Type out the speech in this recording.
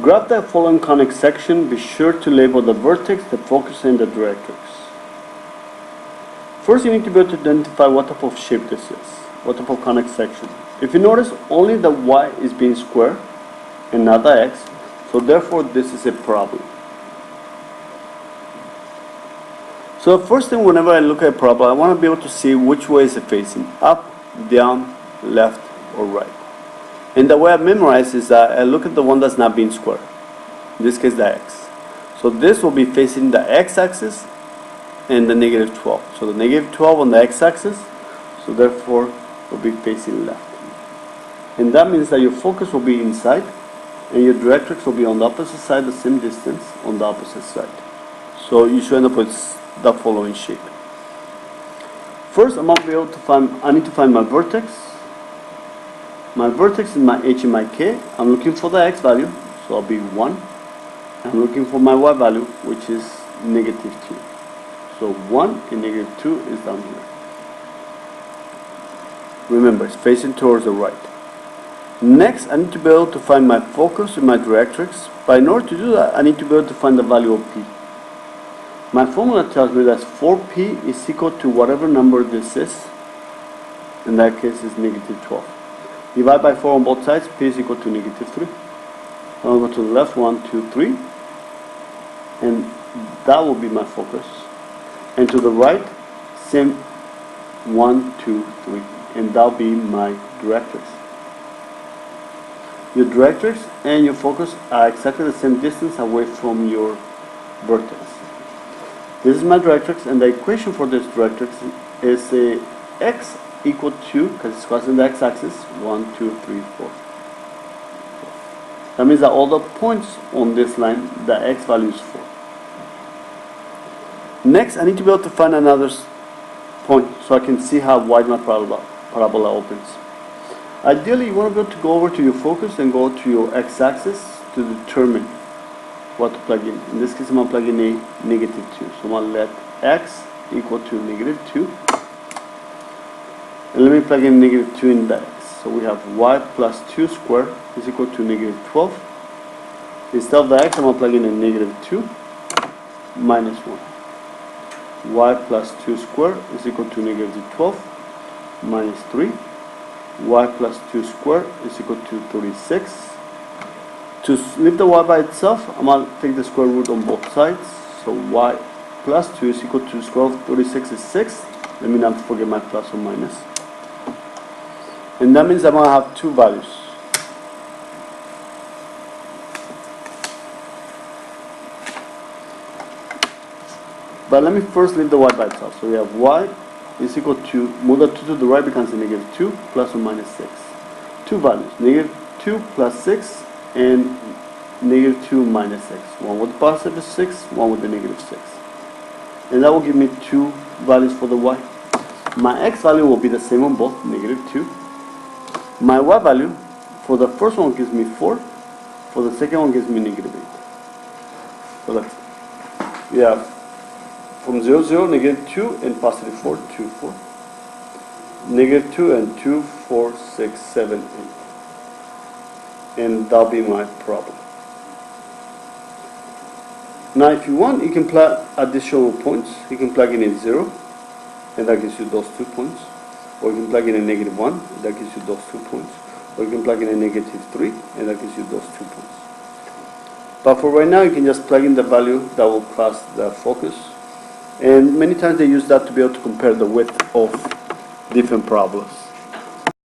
Graph the following conic section. Be sure to label the vertex, the focus, and the directrix. First, you need to be able to identify what type of shape this is, what type of conic section. If you notice, only the y is being square and not the x, so therefore this is a parabola. So the first thing, whenever I look at a parabola, I want to be able to see which way is it facing, up, down, left, or right. And the way I memorize is that I look at the one that's not being square, in this case the x. So this will be facing the x-axis and the negative 12. So the negative 12 on the x-axis, so therefore will be facing left. And that means that your focus will be inside and your directrix will be on the opposite side, the same distance on the opposite side. So you should end up with the following shape. First, I'm going to be able to I need to find my vertex. My vertex is my h and my k. I'm looking for the x value, so I'll be 1. I'm looking for my y value, which is negative 2. So 1 and negative 2 is down here. Remember, it's facing towards the right. Next, I need to be able to find my focus and my directrix. But in order to do that, I need to be able to find the value of p. My formula tells me that 4p is equal to whatever number this is. In that case, it's negative 12. Divide by 4 on both sides, p is equal to negative 3. I'll go to the left, 1, 2, 3. And that will be my focus. And to the right, same 1, 2, 3. And that will be my directrix. Your directrix and your focus are exactly the same distance away from your vertex. This is my directrix, and the equation for this directrix is a x equal to, because it's crossing the x-axis, 1, 2, 3, 4. That means that all the points on this line, the x value is 4. Next, I need to be able to find another point so I can see how wide my parabola opens. Ideally, you want to be able to go over to your focus and go to your x-axis to determine what to plug in. In this case, I'm going to plug in a negative 2. So I'm going to let x equal to negative 2. And let me plug in negative 2 in the x. So we have y plus 2 squared is equal to negative 12. Instead of the x, I'm going to plug in a negative 2 minus 1. Y plus 2 squared is equal to negative 12 minus 3. Y plus 2 squared is equal to 36. To leave the y by itself, I'm going to take the square root on both sides. So y plus 2 is equal to square root of 36 is 6. Let me not forget my plus or minus. And that means I'm going to have two values. But let me first leave the y by itself. So we have y is equal to, move the 2 to the right becomes a negative 2 plus or minus 6. Two values, negative 2 plus 6 and negative 2 minus 6. One with the positive 6, one with the negative 6. And that will give me two values for the y. My x value will be the same on both, negative 2. My y value for the first one gives me 4. For the second one gives me negative 8. So let's, we have from 0, 0, negative 2 and positive 4, 2, 4. Negative 2 and 2, 4, 6, 7, 8. And that'll be my problem. Now if you want, you can plug additional points. You can plug in a 0, and that gives you those 2 points. Or you can plug in a negative 1, and that gives you those 2 points. Or you can plug in a negative 3, and that gives you those 2 points. But for right now, you can just plug in the value that will cross the focus. And many times they use that to be able to compare the width of different parabolas.